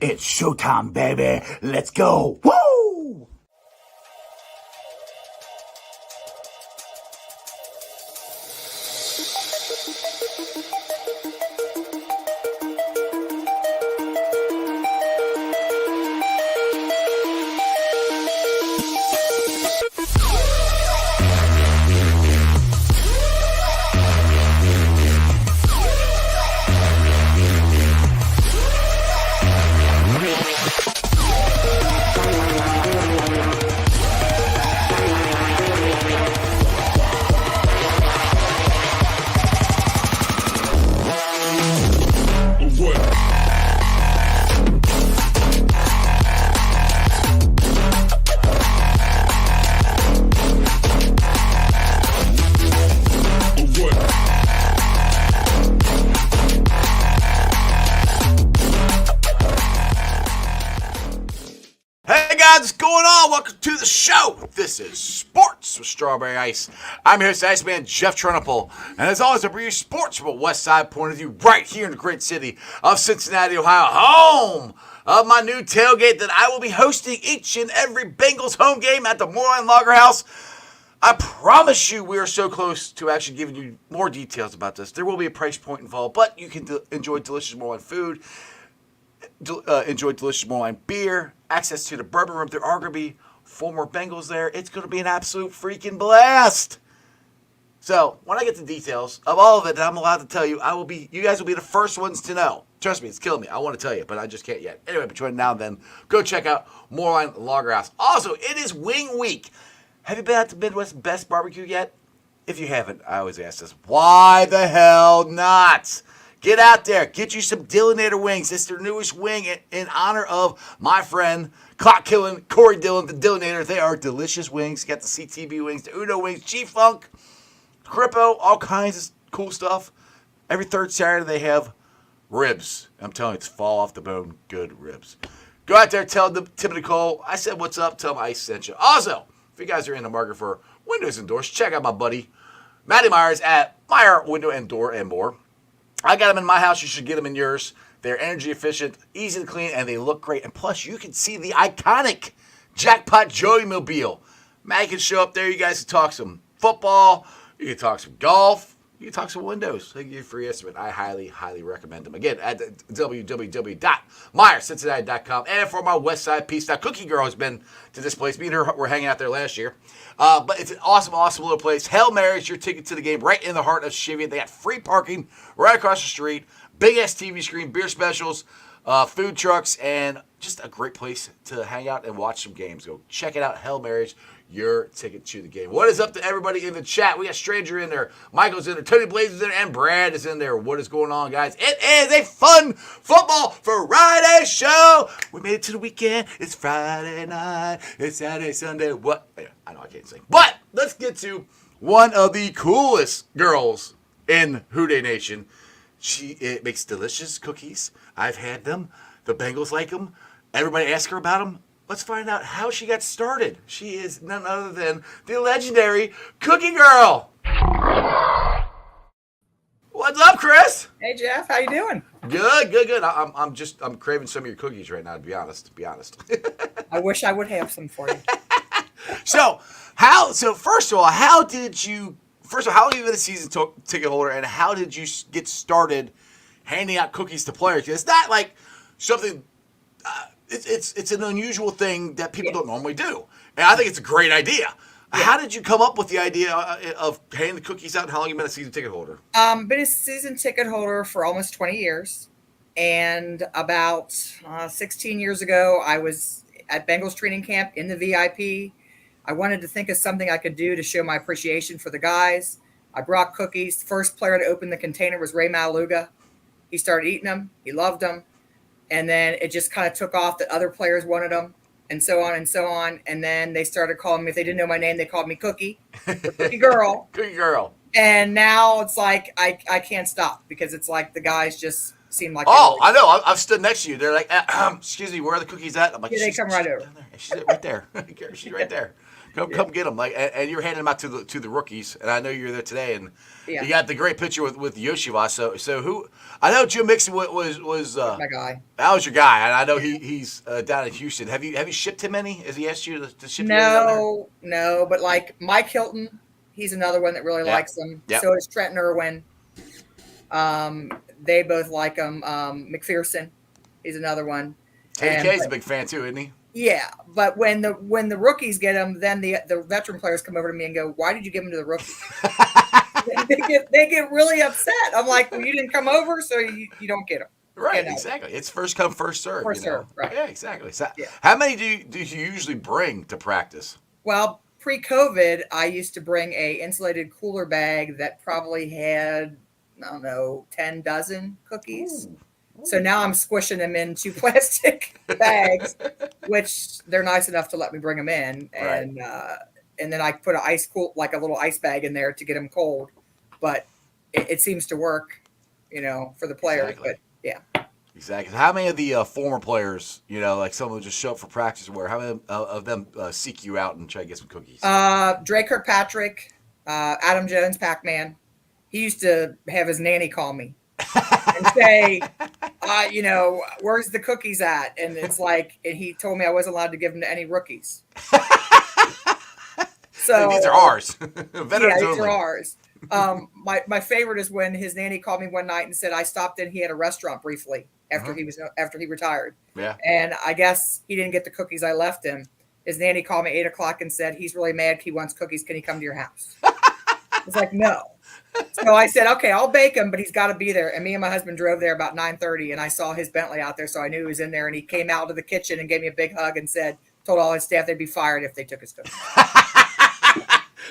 It's showtime, baby. Let's go. Woo! What's going on? Welcome to the show. This is Sports with Strawberry Ice. I'm your host, Iceman Jeff Trunapple. And as always, I bring you sports from a West Side point of view right here in the great city of Cincinnati, Ohio, home of my new tailgate that I will be hosting each and every Bengals home game at the Moorline Lager House. I promise you we are so close to actually giving you more details about this. There will be a price point involved, but you can enjoy delicious Moorline food. Enjoy delicious Moorline beer, access to the bourbon room. There are going to be 4 more Bengals there. It's going to be an absolute freaking blast. So when I get the details of all of it that I'm allowed to tell you, you guys will be the first ones to know. Trust me, it's killing me. I want to tell you, but I just can't yet. Anyway, between now and then, go check out Moorline Lager House. Also, it is Wing Week. Have you been at the Midwest's Best Barbecue yet? If you haven't, I always ask this, why the hell not? Get out there. Get you some Dillinator wings. It's their newest wing in honor of my friend, clock killing Corey Dillon, the Dillinator. They are delicious wings. You got the CTB wings, the Uno wings, G-Funk, Crippo, all kinds of cool stuff. Every third Saturday they have ribs. I'm telling you, it's fall off the bone good ribs. Go out there, tell Tim and Nicole I said what's up. Tell them Ice sent you. Also, if you guys are in the market for windows and doors, check out my buddy, Matty Myers at Meyer Window and Door and More. I got them in my house. You should get them in yours. They're energy efficient, easy to clean, and they look great. And plus, you can see the iconic Jackpot Joey Mobile. Matt can show up there. You guys can talk some football. You can talk some golf. You can talk some windows. They give you a free estimate. I highly, highly recommend them. Again, at www.meyercincinnati.com. And for my West Side piece, now Cookie Girl has been to this place. Me and her were hanging out there last year. But it's an awesome, awesome little place. Hail Mary's your ticket to the game right in the heart of Cheviot. They got free parking right across the street. Big-ass TV screen, beer specials, food trucks, and just a great place to hang out and watch some games. Go check it out. Hail Mary's your ticket to the game. What is up to everybody in the chat? We got Stranger in there. Michael's in there. Tony Blaze is in there. And Brad is in there. What is going on, guys? It is a fun football Friday show. We made it to the weekend. It's Friday night. It's Saturday, Sunday. What? Yeah, I know I can't sing. But let's get to one of the coolest girls in Houday Nation. It makes delicious cookies. I've had them. The Bengals like them. Everybody asks her about them. Let's find out how she got started. She is none other than the legendary Cookie Girl. What's up, Chris? Hey, Jeff. How you doing? Good. I'm craving some of your cookies right now, to be honest. I wish I would have some for you. So first of all, how long have you been a season ticket holder, and how did you get started handing out cookies to players? Because it's not like something. It's an unusual thing that people don't normally do, and I think it's a great idea. Yeah. How did you come up with the idea of handing the cookies out, and how long have you been a season ticket holder? Been a season ticket holder for almost 20 years, and about 16 years ago, I was at Bengals training camp in the VIP. I wanted to think of something I could do to show my appreciation for the guys. I brought cookies. The first player to open the container was Ray Maluga. He started eating them. He loved them. And then it just kind of took off that other players wanted them, and so on and so on. And then they started calling me, if they didn't know my name, they called me Cookie, Cookie Girl. Cookie Girl. And now it's like I can't stop, because it's like the guys just seem like. Oh, I know. I've stood next to you. They're like, excuse me, where are the cookies at? I'm like, they come right over. She's right there. She's right there. Come get them. And you're handing them out to the rookies. And I know you're there today. And you got the great picture with Yoshiva. So who? I know Jim Mixon was my guy. That was your guy, and I know he's down in Houston. Have you shipped him any? Has he asked you to ship? No, but like Mike Hilton, he's another one that really likes him. Yep. So is Trent Irwin. They both like him. McPherson, he's another one. Teddy K's a big fan too, isn't he? Yeah, but when the rookies get him, then the veteran players come over to me and go, "Why did you give him to the rookies?" they get really upset. I'm like, "Well, you didn't come over, so you don't get him." Right, exactly. It's first come, first serve. First serve, right? Yeah, exactly. So how many do you usually bring to practice? Well, pre-COVID, I used to bring a insulated cooler bag that probably had, I don't know, 10 dozen cookies. Ooh. So now I'm squishing them into plastic bags, which they're nice enough to let me bring them in, and then I put a little ice bag in there to get them cold. But it seems to work, for the players. Exactly. But yeah. Exactly. How many of the former players, like someone who just show up for practice or whatever, how many of them seek you out and try to get some cookies? Dre Kirkpatrick, Adam Jones, Pac-Man. He used to have his nanny call me and say, where's the cookies at? And it's like, and he told me I wasn't allowed to give them to any rookies. So these are ours. Veterans these are ours. My favorite is when his nanny called me one night and said I stopped in. He had a restaurant briefly after he retired. Yeah. And I guess he didn't get the cookies I left him. His nanny called me 8:00 and said he's really mad. He wants cookies. Can he come to your house? I was like, no. So I said, okay, I'll bake him, but he's got to be there. And me and my husband drove there about 9:30, and I saw his Bentley out there, so I knew he was in there. And he came out to the kitchen and gave me a big hug and told all his staff they'd be fired if they took his cookies.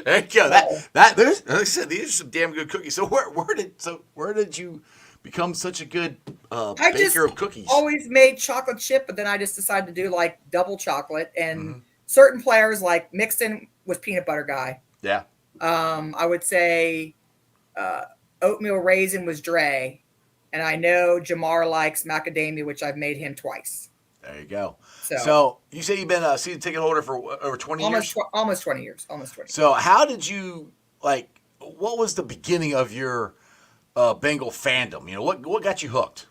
There you go. Like I said, these are some damn good cookies. So where did you become such a good baker of cookies? Always made chocolate chip, but then I just decided to do like double chocolate. And certain players like Mixon was peanut butter guy. Yeah. I would say oatmeal raisin was Dre, and I know Jamar likes macadamia, which I've made him twice. There you go. So you say you've been a season ticket holder for over 20 years? Almost 20 years. So how did you, what was the beginning of your Bengal fandom? What got you hooked?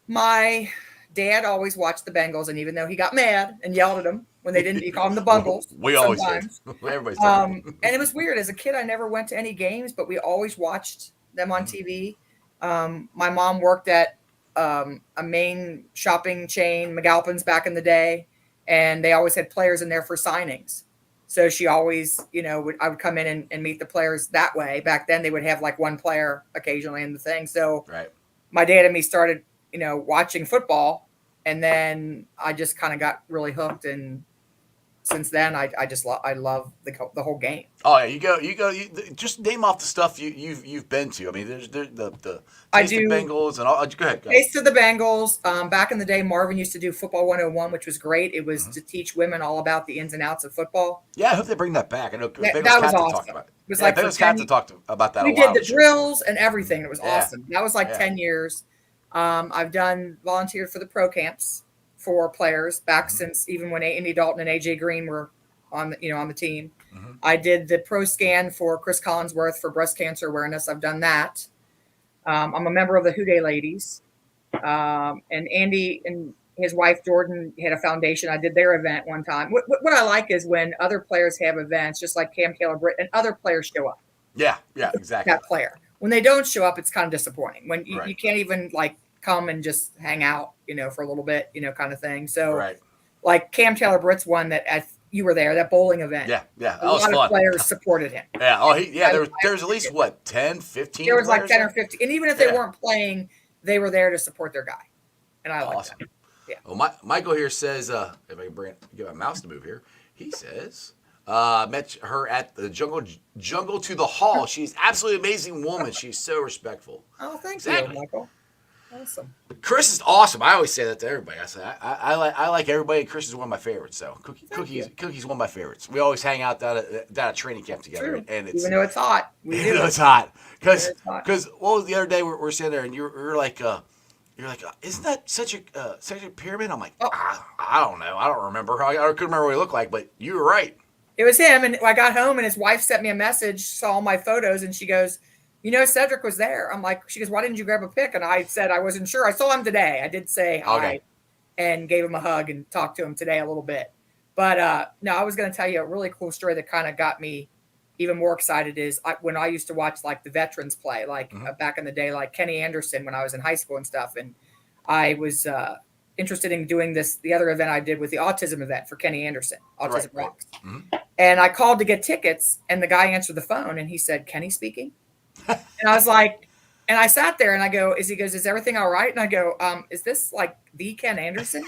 My dad always watched the Bengals, and even though he got mad and yelled at them when they didn't, he called them the Bungles. We always did. Everybody's and it was weird. As a kid, I never went to any games, but we always watched them on TV. My mom worked at a main shopping chain, McAlpin's back in the day, and they always had players in there for signings. So she always, I would come in and meet the players that way. Back then, they would have like one player occasionally in the thing. So my dad and me started, watching football, and then I just kind of got really hooked. And since then, I love the whole game. Oh yeah, you go. Just name off the stuff you've been to. I mean, there's the Taste of Bengals and all. Go ahead. Taste of the Bengals. Back in the day, Marvin used to do Football 101, which was great. It was to teach women all about the ins and outs of football. Yeah, I hope they bring that back. I know that was awesome. Talked about it. It was Bengals Captain talked about that. We did the drills and everything. It was awesome. That was 10 years. I've volunteered for the pro camps for players back since even when Andy Dalton and AJ Green were on the team. I did the pro scan for Chris Collinsworth for breast cancer awareness. I've done that. I'm a member of the Houday Ladies. And Andy and his wife Jordan had a foundation. I did their event one time. What I like is when other players have events, just like Cam Taylor-Britt, and other players show up. Yeah, exactly. That player. When they don't show up, it's kind of disappointing. When you can't even come and just hang out, for a little bit, kind of thing. So like Cam Taylor-Britt's one that you were there, that bowling event. Yeah. A lot of players supported him. Yeah. There's at least 10, 15. There was 10 or 15. And even if they weren't playing, they were there to support their guy. And I like that. Yeah. Well, Michael here says, if I can get my mouse to move here, he says, met her at the Jungle to the Hall. She's absolutely amazing woman. She's so respectful. Oh, thank you, Michael. Awesome. Chris is awesome. I always say that to everybody. I say I like everybody. Chris is one of my favorites. So Cookie's one of my favorites. We always hang out down at training camp together. True. And even though it's hot, even though it's hot. Because what was the other day we're sitting there and you're like, isn't that such a pyramid? I'm like, I don't know. I don't remember. I couldn't remember what he looked like, but you were right. It was him, and I got home, and his wife sent me a message, saw all my photos, and she goes, Cedric was there. I'm like, she goes, why didn't you grab a pic? And I said I wasn't sure. I saw him today. I did say hi Okay. and gave him a hug and talked to him today a little bit. But no, I was going to tell you a really cool story that kind of got me even more excited is when I used to watch like the veterans play, like back in the day, like Kenny Anderson when I was in high school and stuff. And I was interested in doing the other event I did with the autism event for Kenny Anderson, Autism Rocks. Mm-hmm. And I called to get tickets, and the guy answered the phone, and he said, Kenny speaking? And I was like, and I sat there, and I go, he goes, is everything all right? And I go, is this like the Ken Anderson?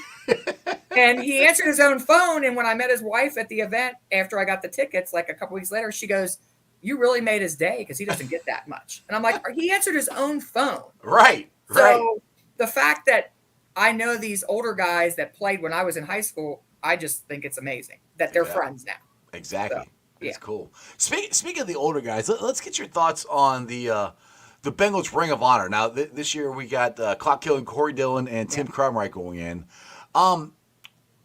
And he answered his own phone. And when I met his wife at the event, after I got the tickets, like a couple weeks later, she goes, you really made his day because he doesn't get that much. And I'm like, he answered his own phone. Right. So the fact that I know these older guys that played when I was in high school, I just think it's amazing that they're friends now. Exactly. So, it's cool. Speaking of the older guys, let's get your thoughts on the Bengals Ring of Honor. Now, this year we got Clock Killing Corey Dillon and Tim Cromwright going in.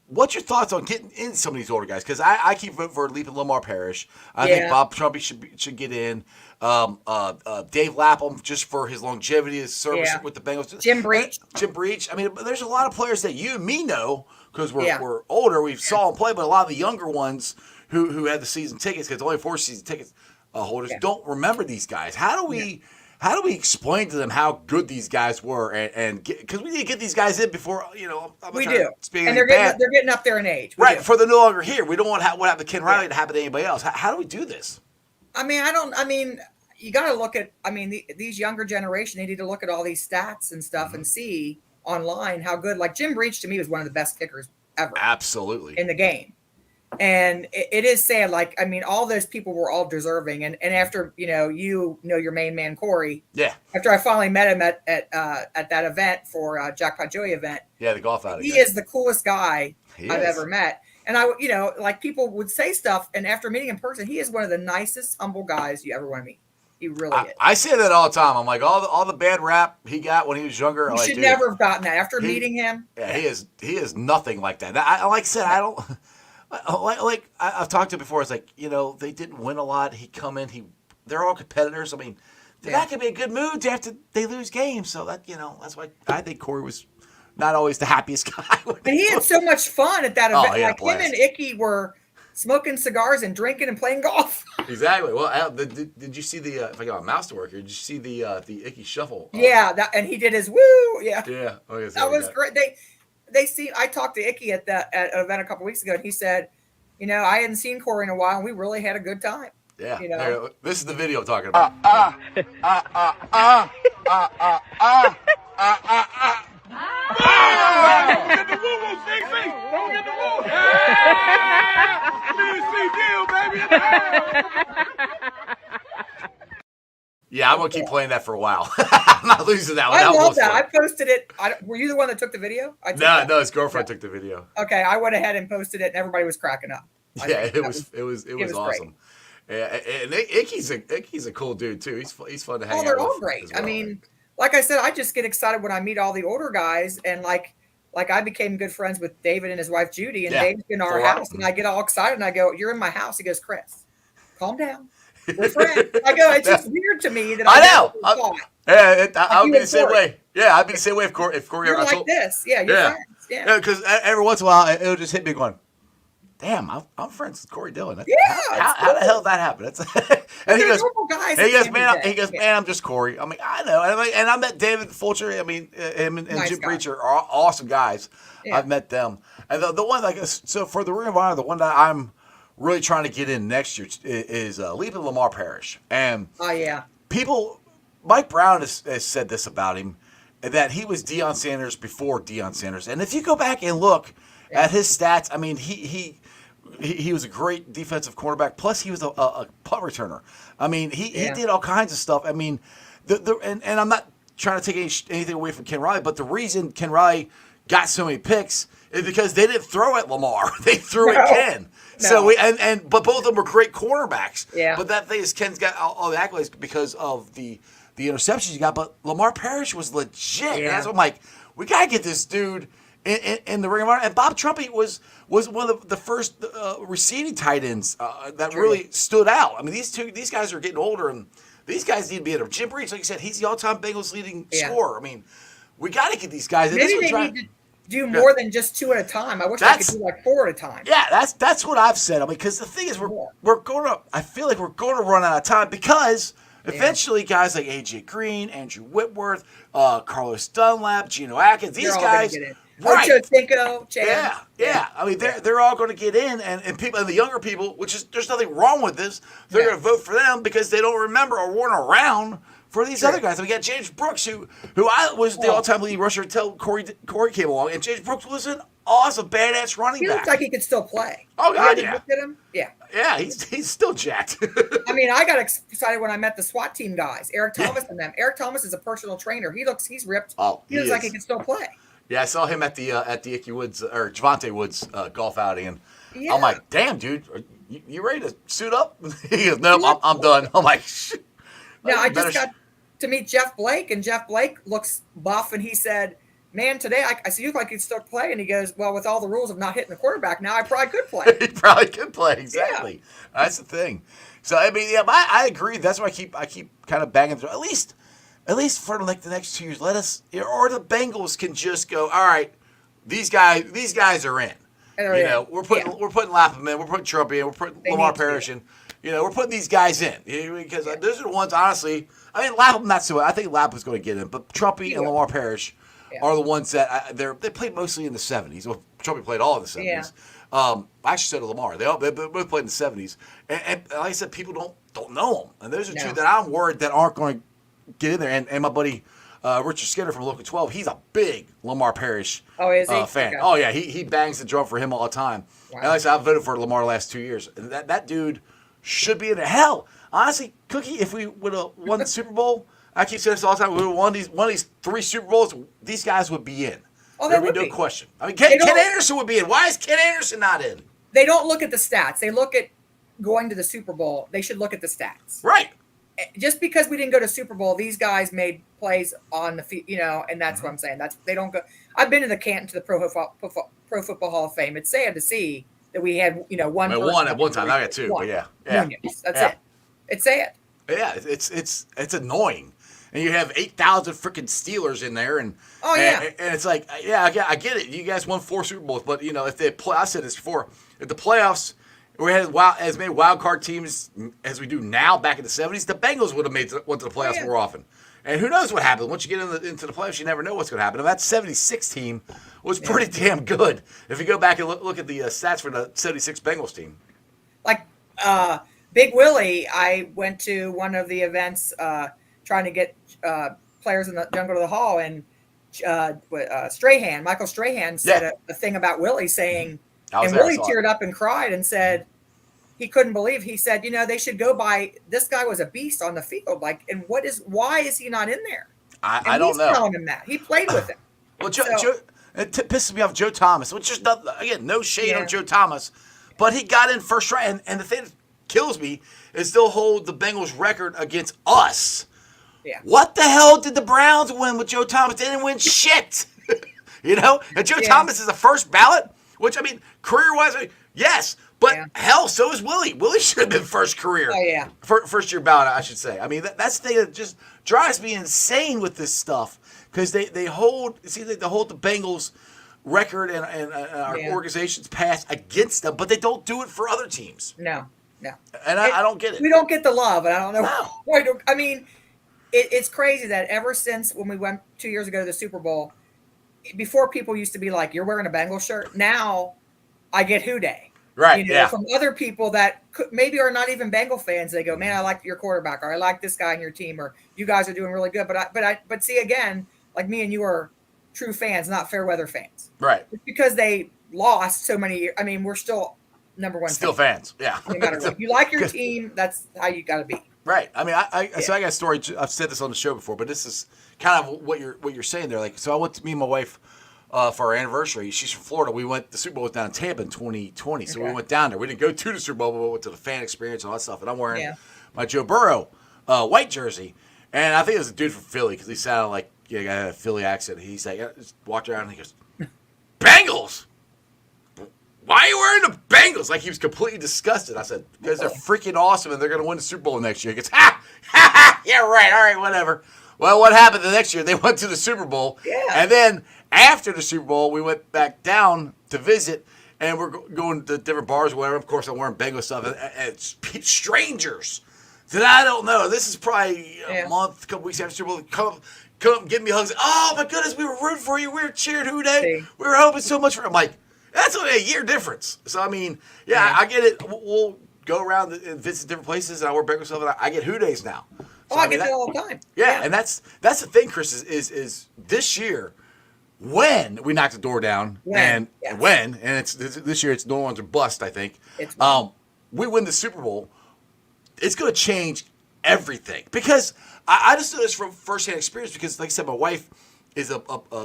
What's your thoughts on getting in some of these older guys? Because I keep voting for Leaping Lamar Parrish. I think Bob Trumpy should get in. Dave Lapham, just for his longevity, his service with the Bengals. Jim Breach. I mean, there's a lot of players that you and me know because we're older. We saw them play, but a lot of the younger ones who had the season tickets, because only 4 season tickets holders don't remember these guys. How do we explain to them how good these guys were, and because we need to get these guys in before we do, and they're getting up there in age, for they're no longer here. We don't want what happened to Ken Riley to happen to anybody else. How do we do this? I mean, you got to look at. I mean, these younger generation, they need to look at all these stats and stuff and see online how good. Like Jim Breach to me was one of the best kickers ever, absolutely, in the game. And it is sad. Like, I mean, all those people were all deserving. And after, your main man, Corey. Yeah. After I finally met him at that event for Jackpot Joey event. Yeah, the golf outing. He is the coolest guy I've ever met. And like people would say stuff. And after meeting in person, he is one of the nicest, humble guys you ever want to meet. He really is. I say that all the time. I'm like, all the bad rap he got when he was younger. You should never have gotten that. After meeting him. Yeah, he is nothing like that. Like I said, I don't. Like I've talked to before, it's like, they didn't win a lot. He come in, they're all competitors. I mean, they're not going to be in a good mood after they lose games. So that's why I think Corey was not always the happiest guy. But he had so much fun at that event. Like him and Icky were smoking cigars and drinking and playing golf. Exactly. Well, did you see the if I got a mouse to work here? Did you see the Icky shuffle? And he did his woo. Yeah. Yeah. Okay, that was great. I talked to Icky at an event a couple weeks ago, and he said, I hadn't seen Corey in a while, and we really had a good time. Yeah. This is the video I'm talking about. Get the woo-woo, CC! Don't get the woo! deal, baby! Yeah, I'm going to keep playing that for a while. I'm not losing that one. I love that. I posted it. Were you the one that took the video? No, his girlfriend took the video. Okay, I went ahead and posted it, and everybody was cracking up. It was awesome. Yeah, and Icky's a cool dude too. He's fun to hang out with. They're all great. Well. I mean, like I said, I just get excited when I meet all the older guys, and like I became good friends with David and his wife Judy, and Dave's in our house, and I get all excited, and I go, "You're in my house." He goes, "Chris, calm down. We're friends." I go, "It's just weird to me that I know." I would be the same way. Yeah, I'd be the same way if Corey you're ever like this. Yeah, you're friends. Yeah, because every once in a while it'll just hit me going, damn, I'm friends with Corey Dillon. How the hell did that happen? And he goes, man, I'm just Corey. I mean, I know. And I met David Fulcher. I mean, him and Jim Breach are awesome guys. Yeah. I've met them. And the one, so for the Ring of Honor, the one that I'm really trying to get in next year is Leaping Lamar Parrish. And Mike Brown has said this about him, that he was Deion Sanders before Deion Sanders. And if you go back and look at his stats, I mean, he was a great defensive cornerback. Plus, he was a punt returner. I mean, he did all kinds of stuff. I mean, and I'm not trying to take anything away from Ken Riley, but the reason Ken Riley got so many picks is because they didn't throw at Lamar; they threw at Ken. No. So but both of them were great cornerbacks. Yeah. But that thing is, Ken's got all the accolades because of the interceptions you got. But Lamar Parrish was legit. Yeah. And that's what I'm like, we gotta get this dude in the Ring of Honor. And Bob Trumpy was one of the first receiving tight ends that really stood out. I mean, these guys are getting older, and these guys need to be in. Jim Breach, like you said, he's the all-time Bengals leading scorer. I mean, we got to get these guys. Maybe they need to do more than just 2 at a time. I wish I could do like 4 at a time. Yeah, that's what I've said. I mean, because the thing is, we're going to. I feel like we're going to run out of time because eventually, guys like AJ Green, Andrew Whitworth, Carlos Dunlap, Geno Atkins, these guys. Right. Yeah. I mean, they're all going to get in, and people, and the younger people, which is there's nothing wrong with this. They're going to vote for them because they don't remember or weren't around for these other guys. And we got James Brooks, who I was the all-time leading rusher until Corey came along, and James Brooks was an awesome, badass running back. He looks like he could still play. Oh God, yeah. Looked at him? Yeah. Yeah, he's still jacked. I mean, I got excited when I met the SWAT team guys, Eric Thomas and them. Eric Thomas is a personal trainer. He's ripped. Oh, he looks like he can still play. Yeah, I saw him at the Icky Woods or Javante Woods golf outing, and I'm like, "Damn, dude, you ready to suit up?" He goes, "No, I'm done." I'm like, "Shit." No, I just got to meet Jeff Blake, and Jeff Blake looks buff, and he said, "Man, today I see you look like you still play." And he goes, "Well, with all the rules of not hitting the quarterback, now I probably could play." He probably could play, exactly. Yeah. That's the thing. So I mean, yeah, I agree. That's why I keep kind of banging through. At least for like the next 2 years, let us, or the Bengals can just go, all right, these guys are in. We're putting Lapham in, we're putting Trumpy in, we're putting Lamar Parrish in. We're putting these guys in because those are the ones. Honestly, I mean, Lapham not so. I think Lapham's going to get in, but Trumpy and Lamar Parrish are the ones that they played mostly in the 70s. Well, Trumpy played all in the 70s. Yeah. Actually, so did Lamar. They both played in the 70s, and like I said, people don't know them, and those are two that I'm worried that aren't going to get in there. And my buddy Richard Skinner from Local 12, he's a big Lamar Parrish fan. Okay. Oh, yeah, he bangs the drum for him all the time. Wow. And like I said, I've voted for Lamar the last 2 years. And that dude should be in there. Hell, honestly, Cookie, if we would have won the Super Bowl, I keep saying this all the time, we would have won one of these 3 Super Bowls, these guys would be in. Oh, there would be no question. I mean, Ken Anderson would be in. Why is Ken Anderson not in? They don't look at the stats. They look at going to the Super Bowl. They should look at the stats. Right. Just because we didn't go to Super Bowl, these guys made plays on the field, and that's what I'm saying. They don't go. I've been to the Canton to the Pro Football Hall of Fame. It's sad to see that we had one. One at one time. I got 2, but yeah. That's it. It's sad. Yeah, it's annoying, and you have 8,000 freaking Steelers in there, and it's like, I get it. You guys won 4 Super Bowls, but if they play, I said this before, if the playoffs. We had as many wild card teams as we do now. Back in the 70s, the Bengals would have went to the playoffs more often. And who knows what happens once you get into the playoffs? You never know what's going to happen. And that 76 team was pretty damn good. If you go back and look at the stats for the 76 Bengals team, like Big Willie, I went to one of the events trying to get players in the jungle to the hall, and Michael Strahan said a thing about Willie saying. And Willie teared up and cried and said he couldn't believe. He said, they should go by. This guy was a beast on the field. Like, and why is he not in there? I don't know. He's telling him that he played with him. Well, Joe, it pisses me off. Joe Thomas, which is no shade on Joe Thomas, but he got in first round. And the thing that kills me is still hold the Bengals record against us. Yeah. What the hell did the Browns win with Joe Thomas? They didn't win shit. And Joe Thomas is the first ballot. Which, I mean, career-wise, yes. But, hell, so is Willie. Willie should have been first career. Oh, yeah. First-year ballot, I should say. I mean, that's the thing that just drives me insane with this stuff. Because they hold the Bengals record and our organization's past against them, but they don't do it for other teams. No. And I don't get it. We don't get the love, and I don't know why. I mean, it's crazy that ever since when we went 2 years ago to the Super Bowl, before people used to be like, you're wearing a Bengals shirt. Now I get Houday. Right. From other people that maybe are not even Bengal fans. They go, man, I like your quarterback, or I like this guy on your team, or you guys are doing really good. But see, again, like me and you are true fans, not fair weather fans. Right. It's because they lost so many years. I mean, we're still number one. Still fans. Yeah. No matter what. You like your team. That's how you got to be. Right. I mean, so I got a story. I've said this on the show before, but this is kind of what you're saying there. Like, so I went to me and my wife for our anniversary. She's from Florida. The Super Bowl was down in Tampa in 2020, so we went down there. We didn't go to the Super Bowl, but we went to the fan experience and all that stuff. And I'm wearing my Joe Burrow white jersey, and I think it was a dude from Philly because he sounded like he had a Philly accent. He's like, just walked around and he goes, Bengals? Why are you wearing the Bengals? Like, he was completely disgusted. I said, because they're freaking awesome and they're going to win the Super Bowl next year. He goes, ha, ha, ha, yeah, right, all right, whatever. Well, what happened the next year? They went to the Super Bowl. Yeah. And then after the Super Bowl, we went back down to visit, and we're going to different bars or whatever. Of course, I'm wearing Bengals stuff, and it's strangers that I don't know. This is probably a month, a couple weeks after Super Bowl. Come up and give me hugs. Oh, my goodness, we were rooting for you. We were cheering who day. We were hoping so much for. I'm like, that's only a year difference. So, I mean, I get it. We'll go around and visit different places, and I wear Bengals stuff, and I get who days now. So, I get that all the time. Yeah, and that's the thing, Chris, is this year when we knocked the door down and it's this year it's no one's a bust, I think. We win the Super Bowl, it's going to change everything because I just know this from firsthand experience because, like I said, my wife is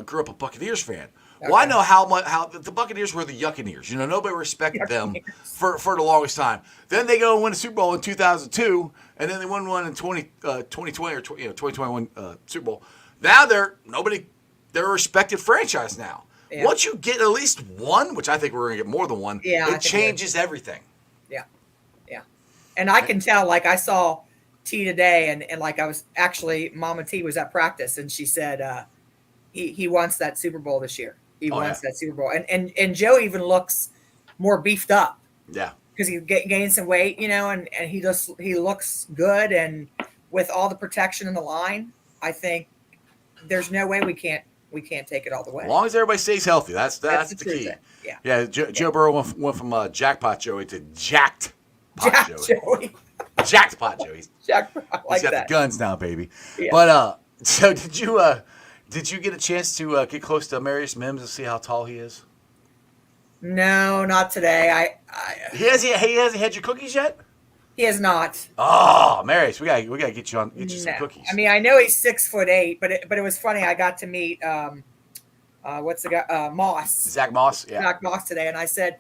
grew up a Buccaneers fan. Okay. Well, I know how the Buccaneers were the Yuccaneers. You know, nobody respected them for the longest time. Then they go and win a Super Bowl in 2002, and then they won one in 2020 or 2021 Super Bowl. Now they're a respected franchise now. Yeah. Once you get at least one, which I think we're going to get more than one, it changes everything. Yeah, yeah. And I can tell, like I saw T today, and like I was actually, Mama T was at practice, and she said he wants that Super Bowl this year. He wants that Super Bowl. And Joe even looks more beefed up. Yeah. Because he gained some weight, and he looks good. And with all the protection in the line, I think there's no way we can't take it all the way. As long as everybody stays healthy, that's the key. Yeah. Yeah. Joe Burrow went from jackpot Joey to jacked pot Joey. Jacked pot Joey. He's got the guns now, baby. Yeah. But so did you get a chance to get close to Marius Mims and see how tall he is? No, not today. He hasn't had your cookies yet? He has not. Oh, Marius, we gotta get you some cookies. I mean, I know he's 6'8", but it was funny. I got to meet what's the guy Moss. Zach Moss. Yeah. Zach Moss today, and I said,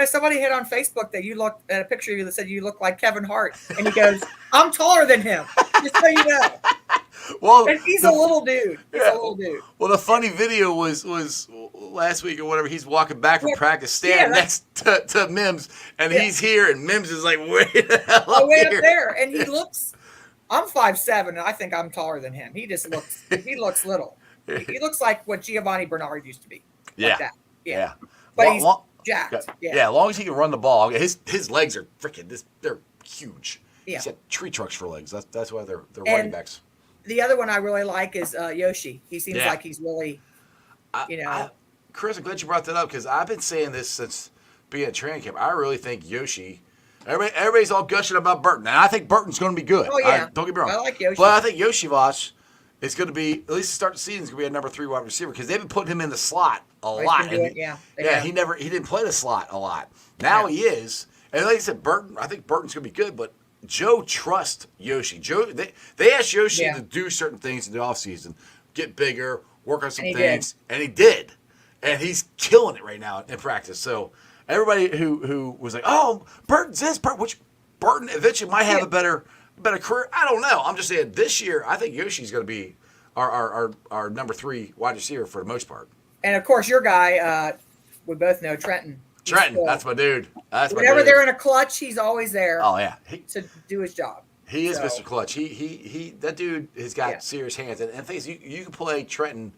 somebody hit on Facebook that you looked at a picture of you that said you look like Kevin Hart, and he goes, "I'm taller than him." Just so you know. Well, and he's a little dude. He's a little dude. Well, the funny video was last week or whatever. He's walking back from practice, standing next to Mims, and he's here, and Mims is like way up there, and he looks. I'm 5'7", and I think I'm taller than him. He just looks. He looks little. He looks like what Giovanni Bernard used to be. Like that. Yeah. But he's jacked. Yeah. As long as he can run the ball, his legs are freaking. They're huge. Yeah. He's got tree trunks for legs. That's why they're running backs. The other one I really like is Yoshi. He seems like he's really, Chris, I'm glad you brought that up because I've been saying this since being at training camp. I really think Yoshi. Everybody's all gushing about Burton, and I think Burton's going to be good. Oh yeah, don't get me wrong. I like Yoshi, but I think Yoshi Vosh is going to be at least to start the season is going to be a number 3 wide receiver because they've been putting him in the slot a lot. He didn't play the slot a lot. Now he is, and like I said, I think Burton's going to be good, but. Joe trusts Yoshi. They asked Yoshi to do certain things in the offseason, get bigger, work on some things, and he did. And he's killing it right now in practice. So everybody who was like, "Oh, Burton's this," which Burton eventually might have a better career. I don't know. I'm just saying this year, I think Yoshi's going to be our number 3 wide receiver for the most part. And of course, your guy, we both know Trenton. That's my dude. Whenever they're in a clutch, he's always there. Oh yeah, to do his job. He is Mr. Clutch. He that dude has got serious hands. And things you can play Trenton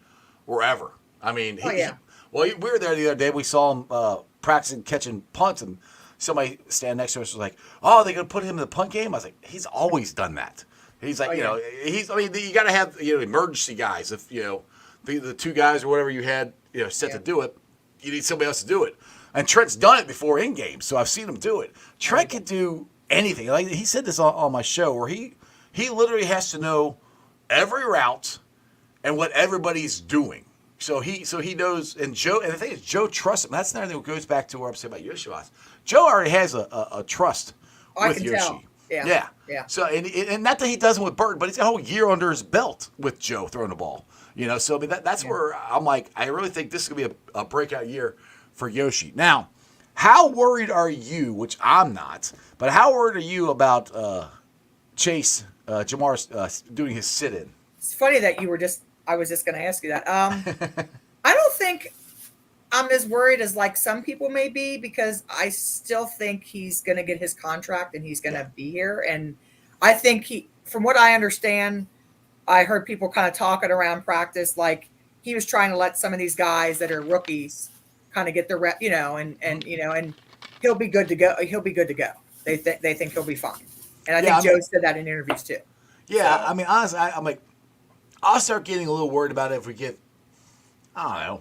wherever. I mean, we were there the other day. We saw him practicing catching punts, and somebody standing next to us was like, "Oh, they're gonna put him in the punt game." I was like, "He's always done that." He's like, you got to have emergency guys. If the 2 guys or whatever you had set to do it, you need somebody else to do it. And Trent's done it before in game, so I've seen him do it. Trent can do anything. Like he said this on my show, where he literally has to know every route and what everybody's doing. So he knows. And the thing is, Joe trusts him. That's another thing that goes back to what I'm saying about Yoshi. Joe already has a trust with Yoshi. Tell. Yeah. So and not that he doesn't with Burton, but he's got a whole year under his belt with Joe throwing the ball. So I mean that's where I'm like, I really think this is gonna be a breakout year for Yoshi. Now, how worried are you, which I'm not, but how worried are you about Chase Jamar doing his sit-in? It's funny that I was just going to ask you that. I don't think I'm as worried as like some people may be, because I still think he's going to get his contract and he's going to be here. And I think from what I understand, I heard people kind of talking around practice, like he was trying to let some of these guys that are rookies kind of get their rep, and he'll be good to go. He'll be good to go. They think he'll be fine. And I think Joe said that in interviews too. Yeah, so. I mean, honestly, I'm like, I'll start getting a little worried about it if we get, I don't know,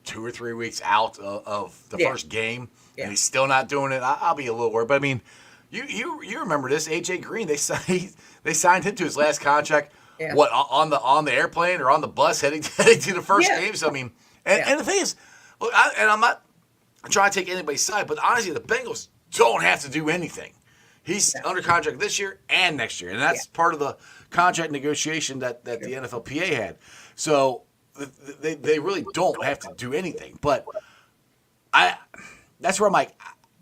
2 or 3 weeks out of the first game, and he's still not doing it. I'll be a little worried. But I mean, you remember this? AJ Green, they signed him to his last contract. Yeah. What, on the airplane or on the bus heading to the first game? So I mean, and the thing is, look, I'm not trying to take anybody's side, but honestly, the Bengals don't have to do anything. He's under contract this year and next year, and that's part of the contract negotiation that the NFLPA had. So they really don't have to do anything. But that's where I'm like,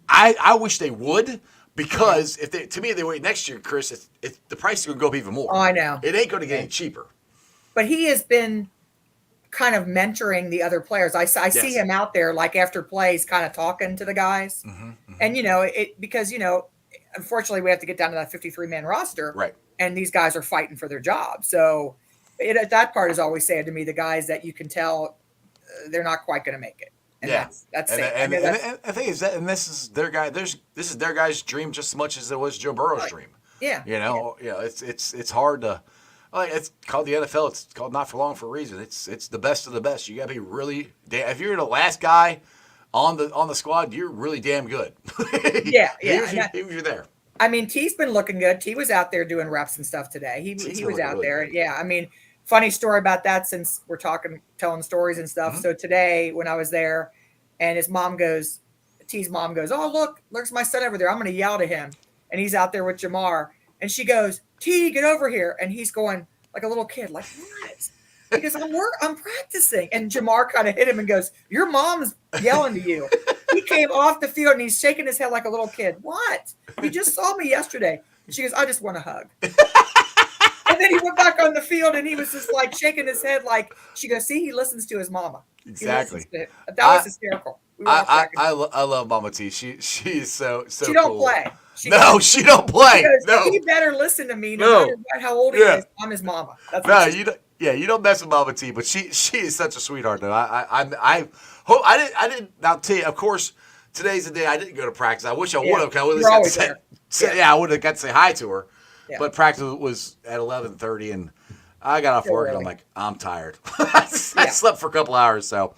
I wish they would, because if they wait next year, Chris, the price is going to go up even more. Oh, I know. It ain't going to get any cheaper. But he has been kind of mentoring the other players. I see him out there, like after plays, kind of talking to the guys. And, because unfortunately, we have to get down to that 53-man roster. Right. And these guys are fighting for their job. So that part is always sad to me, the guys that you can tell they're not quite going to make it. And that's sad. And the thing is that, and this is their guy. This is their guy's dream just as much as it was Joe Burrow's dream. Yeah. It's hard to. It's called the NFL. It's called not for long for a reason. It's the best of the best. You got to be really. If you're the last guy on the squad, you're really damn good. If you're there. I mean, T's been looking good. T was out there doing reps and stuff today. He was out there. Good. Yeah, I mean, funny story about that, since we're telling stories and stuff. So today when I was there, and T's mom goes, "Oh, look, there's my son over there. I'm going to yell to him." And he's out there with Jamar, and she goes, "T, get over here." And he's going like a little kid, like, "What?" Because I'm practicing. And Jamar kind of hit him and goes, "Your mom's yelling to you." He came off the field and he's shaking his head like a little kid. "What? You just saw me yesterday." And she goes, "I just want a hug." And then he went back on the field and he was just like shaking his head, like, she goes, "See, he listens to his mama." Exactly. That was hysterical. I love Mama T. She's so she don't cool. play. She don't play. Goes, no. He better listen to me no matter how old he is. I'm his mama. That's you don't mess with Mama T, but she is such a sweetheart though. I hope I didn't now tell you, of course, today's the day I didn't go to practice. I wish I would have. I would have got to say I would have got to say hi to her. Yeah. But practice was at 11:30 and I got off work and I'm like, I'm tired. I slept for a couple hours, so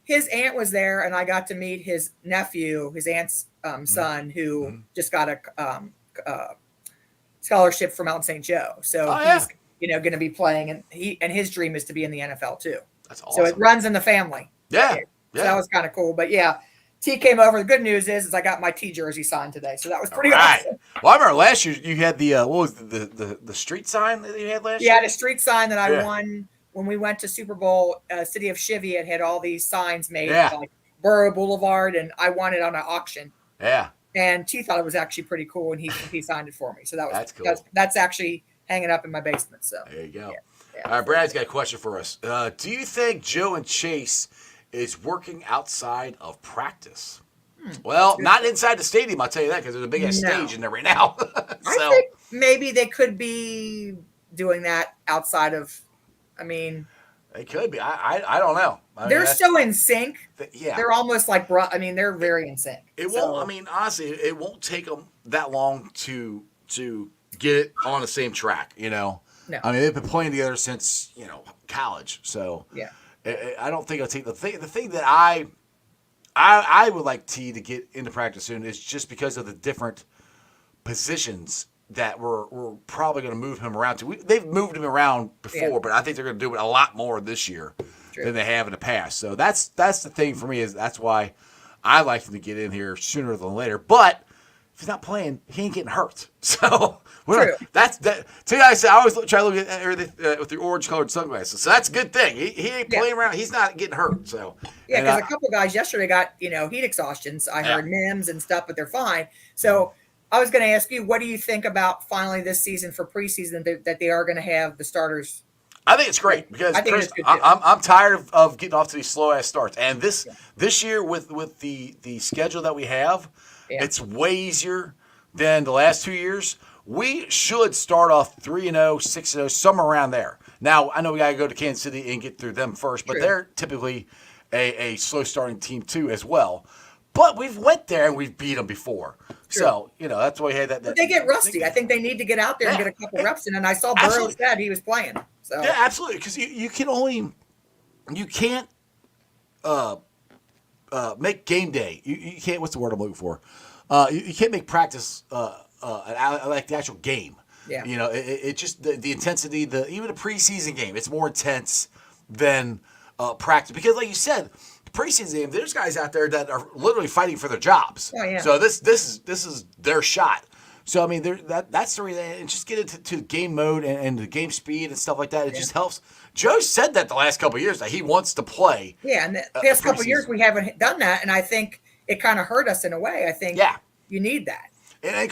his aunt was there, and I got to meet his nephew, his aunt's son, who just got a scholarship from Mount St. Joe. So he's going to be playing, and his dream is to be in the NFL too. That's awesome. So it runs in the family. Yeah. So that was kind of cool. But T came over. The good news is I got my T jersey signed today, so that was pretty awesome. Well, I remember last year you had the what was the street sign that you had last year? Yeah, the street sign that I won when we went to Super Bowl. City of Cheviot had all these signs made, like Borough Boulevard, and I won it on an auction. Yeah. And T thought it was actually pretty cool, and he signed it for me. So that's cool. That's actually hanging up in my basement. So there you go. Yeah. All right, Brad's got a question for us. Do you think Joe and Chase is working outside of practice? Well, not inside the stadium, I'll tell you that, because there's a big ass stage in there right now. I think maybe they could be doing that outside of. I mean, they could be. I don't know. They're so in sync. Yeah, they're almost like. I mean, they're very in sync. It won't. I mean, honestly, it won't take them that long to get it on the same track. No. I mean, they've been playing together since college. So I don't think it'll take the thing that I would like T to get into practice soon is just because of the different positions that we're probably going to move him around to. They've moved him around before, but I think they're going to do it a lot more this year than they have in the past. So that's the thing for me, is that's why I like him to get in here sooner than later. But if he's not playing, he ain't getting hurt. So that's that. To me, I always try to look at everything with the orange-colored sunglasses. So that's a good thing. He ain't playing around. He's not getting hurt. So because a couple guys yesterday got heat exhaustions. I heard NIMS and stuff, but they're fine. So I was going to ask you, what do you think about finally this season for preseason that they are going to have the starters I think it's great because I think Chris, it's good too. I'm tired of getting off to these slow ass starts. And this year with the schedule that we have, Yeah. it's way easier than the last 2 years. We should start off 3-0, 6-0, somewhere around there. Now I know we gotta go to Kansas City and get through them first, but True. they're typically a slow starting team too as well. But we've went there and we've beat them before. So, that's why we had that. But they get rusty. I think they need to get out there and get a couple reps in. And I saw Burrow said he was playing. So yeah, absolutely. Because you can't make game day. You can't. What's the word I'm looking for? You can't make practice like the actual game. Yeah. It just the intensity. Even a preseason game, it's more intense than practice because, like you said, the preseason game. There's guys out there that are literally fighting for their jobs. Oh, yeah. So this is their shot. So I mean, that's the reason. And just get into game mode and the game speed and stuff like that. It just helps. Joe said that the last couple of years that he wants to play. Yeah, and the past couple of years we haven't done that, and I think it kind of hurt us in a way. I think you need that. And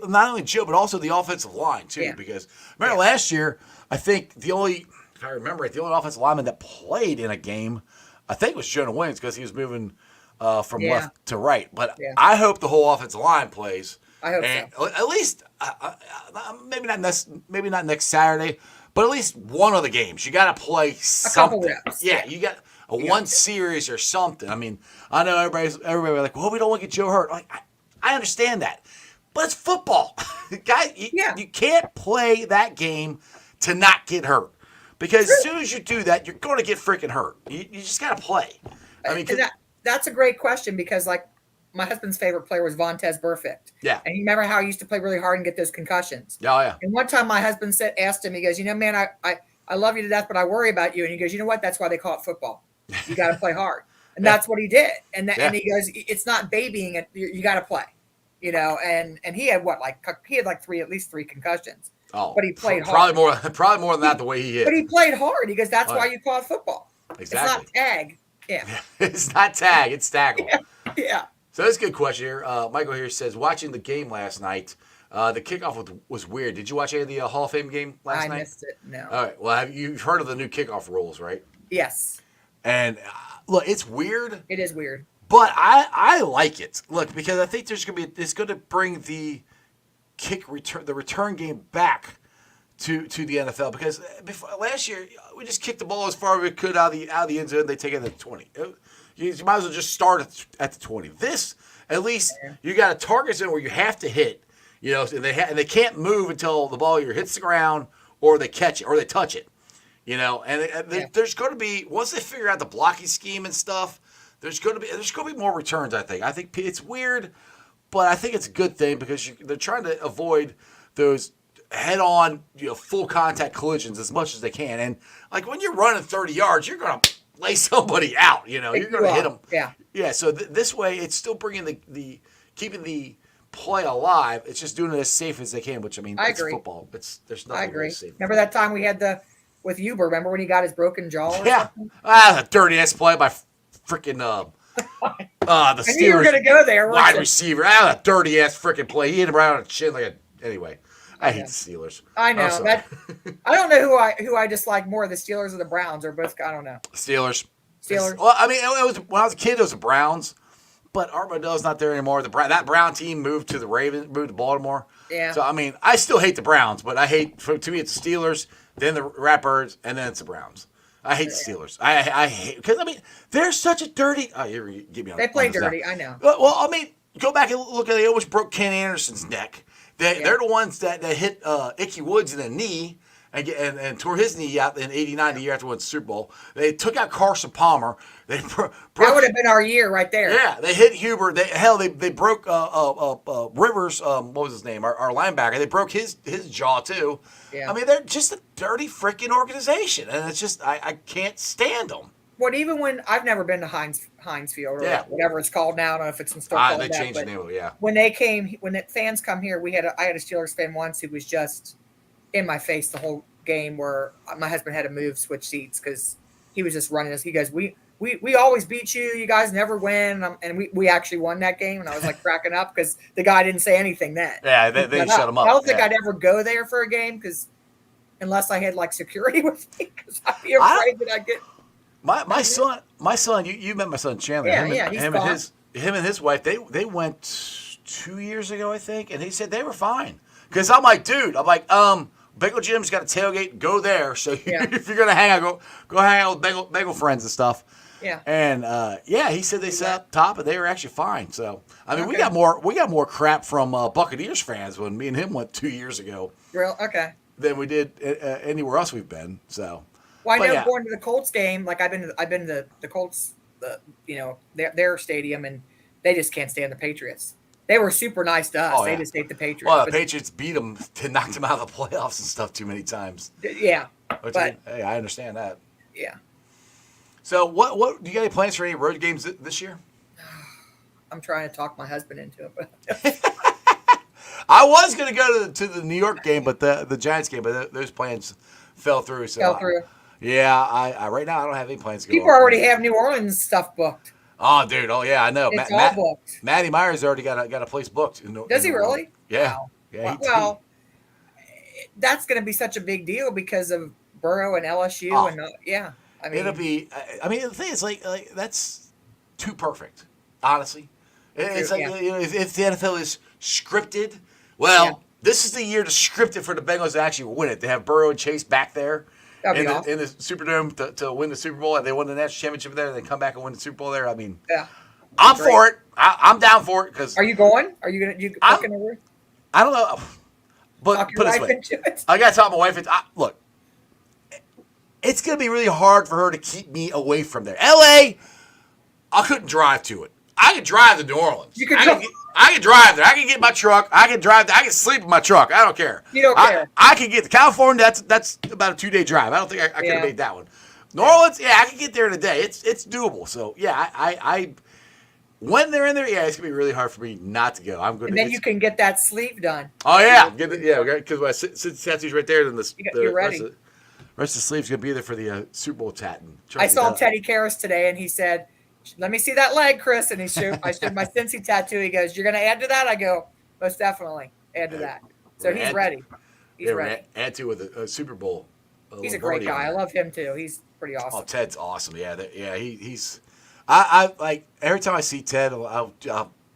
not only Joe, but also the offensive line too. Yeah. Because remember last year, I think if I remember it, the only offensive lineman that played in a game, I think was Jonah Williams because he was moving from left to right. But I hope the whole offensive line plays. I hope so. At least maybe not next Saturday, but at least one of the games you got to play something. A couple reps. Yeah, you got one series or something. I mean, I know everybody like, well, we don't want to get Joe hurt. Like, I understand that, but it's football, guys. You can't play that game to not get hurt because as soon as you do that, you're going to get freaking hurt. You just got to play. I mean, that's a great question because like. My husband's favorite player was Vontaze Burfict. Yeah. And you remember how he used to play really hard and get those concussions? Oh, yeah. And one time my husband asked him, he goes, man, I love you to death, but I worry about you. And he goes, you know what? That's why they call it football. You got to play hard. And that's what he did. And and he goes, it's not babying it. You got to play, and he had at least three concussions. Oh, but he played hard. Probably more than that the way he hit. But he played hard. He goes, that's why you call it football. Exactly. It's not tag. Yeah. It's not tag. It's tackle. Yeah. So that's a good question here. Michael here says, watching the game last night, the kickoff was weird. Did you watch any of the Hall of Fame game last night? I missed it, no. All right. Well, you've heard of the new kickoff rules, right? Yes. And look, it's weird. It is weird. But I like it. Look, because I think it's going to bring the return game back to the NFL. Because last year, we just kicked the ball as far as we could out of the end zone. They take it at the 20. You might as well just start at the 20. This, at least, you got a target zone where you have to hit, and they can't move until the ball either hits the ground or they catch it or they touch it, And there's going to be, once they figure out the blocking scheme and stuff, there's going to be more returns. I think it's weird, but I think it's a good thing because they're trying to avoid those head-on, full contact collisions as much as they can. And like when you're running 30 yards, you're going to lay somebody out, you're going to hit them. Yeah. Yeah. So this way, it's still bringing keeping the play alive. It's just doing it as safe as they can. Which it's agree. Football. There's nothing really safe. Remember that time we had with Uber? Remember when he got his broken jaw? Something? A dirty ass play by freaking the Steelers. I knew you were going to go there. Wide receiver. A dirty ass freaking play. He hit him right on the chin anyway. I hate the Steelers. I know that. I don't know who I dislike more, the Steelers or the Browns, or both. I don't know. Steelers. Well, it was when I was a kid. It was the Browns, but Art Modell's not there anymore. That Brown team moved to Baltimore. Yeah. So I still hate the Browns, but to me it's the Steelers, then the Ratbirds, and then it's the Browns. I hate the Steelers. I hate because they're such a dirty. Oh, you get me on. They play dirty. I know. Well, go back and look at they almost broke Ken Anderson's neck. They're the ones that hit Ickey Woods in the knee and tore his knee out in '89, the year after we won the Super Bowl. They took out Carson Palmer. That would have been our year right there. Yeah, they hit Huber. They broke Rivers. What was his name? Our linebacker. They broke his jaw too. Yeah. They're just a dirty freaking organization, and it's just I can't stand them. But even when I've never been to Heinz Field or whatever it's called now, I don't know if it's still called they that. changed the name of it, yeah. When the fans come here, I had a Steelers fan once who was just in my face the whole game where my husband had to switch seats because he was just running us. He goes, we always beat you. You guys never win. And we actually won that game. And I was like cracking up because the guy didn't say anything then. Yeah, they shut him up. I don't think I'd ever go there for a game because unless I had like security with me because I'd be I- afraid that I'd get. My son. You met my son Chandler. Yeah, him and, yeah, he's him fine. and his wife. They went 2 years ago, I think, and he said they were fine. Because I'm like, dude, Bengal Gym's got a tailgate. Go there. So Yeah. if you're gonna hang out, go hang out with Bengal friends and stuff. Yeah. And he said they sat up top and they were actually fine. So I mean, we Okay. got more crap from Buccaneers fans when me and him went 2 years ago Real okay. than we did anywhere else we've been. So. Well, I But know yeah. going to the Colts game, like I've been to the Colts, their stadium, and they just can't stand the Patriots. They were super nice to us. Oh, They yeah. just hate the Patriots. Well, the But, Patriots beat them to knock them out of the playoffs and stuff too many times. yeah, Which, but hey, I understand that. yeah, So, what do you got any plans for any road games this year? I'm trying to talk my husband into it, but I was going to go to the New York game, but the Giants game, but those plans fell through. So fell through. Yeah, I right now I don't have any plans to go. People already have New Orleans stuff booked. Oh, dude. Oh, yeah, I know. It's all booked. Matty Myers already got a place booked. Does he really? Yeah. Wow. Yeah. Well, that's going to be such a big deal because of Burrow and LSU, Oh. and yeah, I mean, It'll be. I mean, the thing is, like that's too perfect. Honestly, it's like Yeah. if the NFL is scripted, well, Yeah. this is the year to script it for the Bengals to actually win it. They have Burrow and Chase back there That'd in be the, awesome. in the Superdome to win the Super Bowl, and they won the national championship there. And they come back and win the Super Bowl there. I mean, yeah. I'm Great. for it. I'm down for it because Are you going? Are you gonna I'm- fucking over? I don't know, but Talk your put it this wife way. into it. I got to talk to my wife. Look, it's going to be really hard for her to keep me away from there. L.A., I couldn't drive to it. I could drive to New Orleans. You could I go- could drive there. I can get my truck. I can drive there. I can sleep in my truck. I don't care. You don't care. I can get to California. That's about a 2-day drive. I don't think I could Yeah. have made that one. New Orleans, yeah, I can get there in a day. It's doable. So, yeah, I when they're in there, yeah, it's going to be really hard for me not to go. I'm going And to. then you can get that sleeve done. Oh yeah, because my tattoo's right there. Then the You're ready. rest of the sleeve's gonna be there for the Super Bowl tat. I saw Teddy Karras today, and he said, "Let me see that leg, Chris." And I showed my Cincy tattoo. He goes, "You're going to add to that?" I go, "Most definitely add to that." So he's ready. He's ready. Add to with a Super Bowl. He's a great guy. I love. love him too. He's pretty Oh, awesome. Ted's awesome. Yeah, he's. I like every time I see Ted, I'll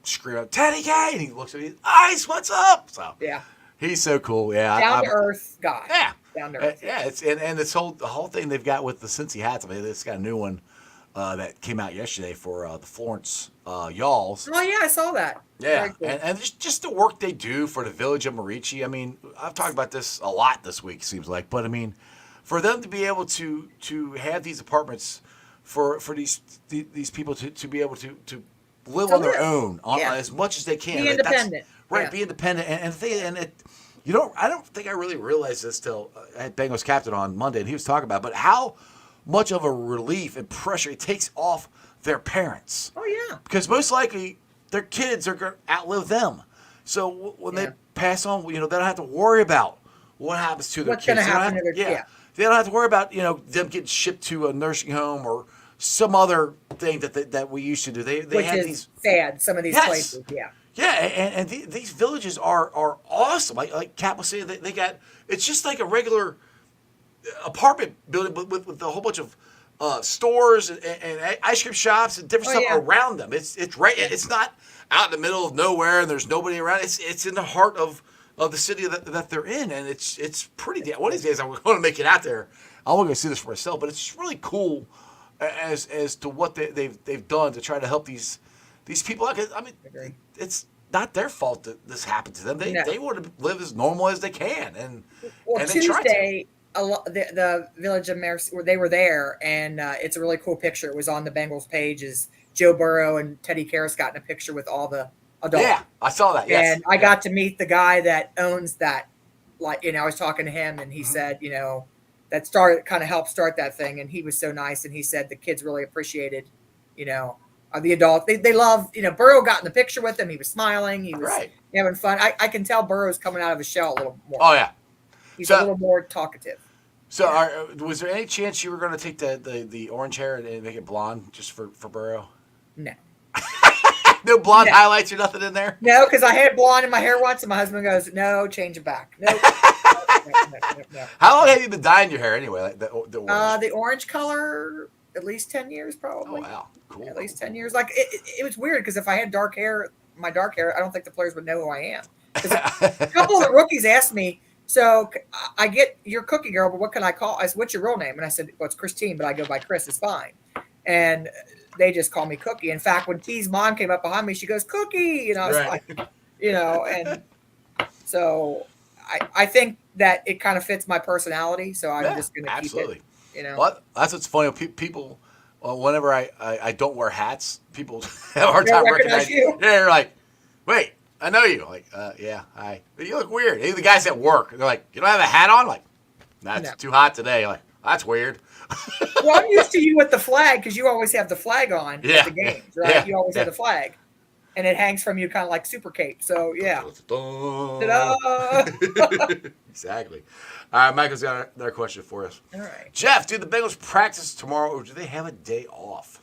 scream out, "Teddy K!" And he looks at me, "Ice, what's up?" So Yeah, he's so cool. Yeah, down to earth guy. Yeah. Down to earth. Yeah, it's and this the whole thing they've got with the Cincy hats. I mean, it's got a new one that came out yesterday for the Florence Y'alls. Oh yeah, I saw that. Yeah, Very cool. and just the work they do for the village of Marici. I mean, I've talked about this a lot this week, seems like, but I mean, for them to be able to have these apartments for these people to be able to live To on their live. own Yeah. as much as they can. Be independent. Right, Yeah. be independent, and the thing, and it. I don't think I really realized this till I had Bengals captain on Monday, and he was talking about, but how much of a relief and pressure it takes off their parents. Oh yeah. Because most likely their kids are going to outlive them. So when Yeah. they pass on, they don't have to worry about what happens to their What's kids. gonna They don't happen have to their- yeah. They don't have to worry about them getting shipped to a nursing home or some other thing that we used to do. They Which have is these. sad. Some of these Yes. places. Yeah. Yeah, and these villages are awesome. Like Kat was saying, they got, it's just like a regular apartment building with a whole bunch of stores and ice cream shops and different Oh, stuff yeah. around them. It's right. It's not out in the middle of nowhere and there's nobody around. It's in the heart of the city that they're in, and it's pretty. One of these days I'm going to make it out there. I want to go see this for myself, but it's really cool as to what they've done to try to help these people. I mean, Agree. it's not their fault that this happened to them. They No. they want to live as normal as they can, and Well, and they try to. Tuesday, the Village of Mercy, where they were there, and it's a really cool picture. It was on the Bengals page. Is Joe Burrow and Teddy Karras got in a picture with all the adults. Yeah, I saw that. Yes, And I got to meet the guy that owns that. Like, I was talking to him, and he said, that kind of helped start that thing. And he was so nice. And he said the kids really appreciated, the adults. They love, Burrow got in the picture with him. He was smiling. He was Right. having fun. I can tell Burrow's coming out of his shell a little more. Oh yeah. He's So- a little more talkative. So, was there any chance you were going to take the orange hair and make it blonde just for Burrow? No. No blonde No. highlights or nothing in there. No, because I had blonde in my hair once, and my husband goes, "No, change it back." No, Yep. How long have you been dyeing your hair anyway? Like the orange? The orange color, at least 10 years, Oh probably. wow, cool. At least 10 years. Like it was weird because if I had dark hair, my dark hair, I don't think the players would know who I am. 'Cause a couple of the rookies asked me, so I get your cookie girl, but what can I call? I said, what's your real name? And I said, well, it's Christine, but I go by Chris. It's fine. And they just call me Cookie. In fact, when T's mom came up behind me, she goes, Cookie. I was Right. like, and so I think that it kind of fits my personality. So I'm just going to keep absolutely. it. Well, that's what's funny. People, whenever I don't wear hats, people have a hard time recognizing you. Yeah, they're like, wait, I know you. Like, yeah, hi. You look weird. Even the guys at work, they're like, you don't have a hat on? Like, nah, it's too hot today. Like, that's weird. Well, I'm used to you with the flag because you always have the flag on at the games, right? Yeah, You always have the flag. And it hangs from you kind of like super cape. So, yeah. Ta-da! Exactly. All right, Michael's got another question for us. All right. Jeff, do the Bengals practice tomorrow or do they have a day off?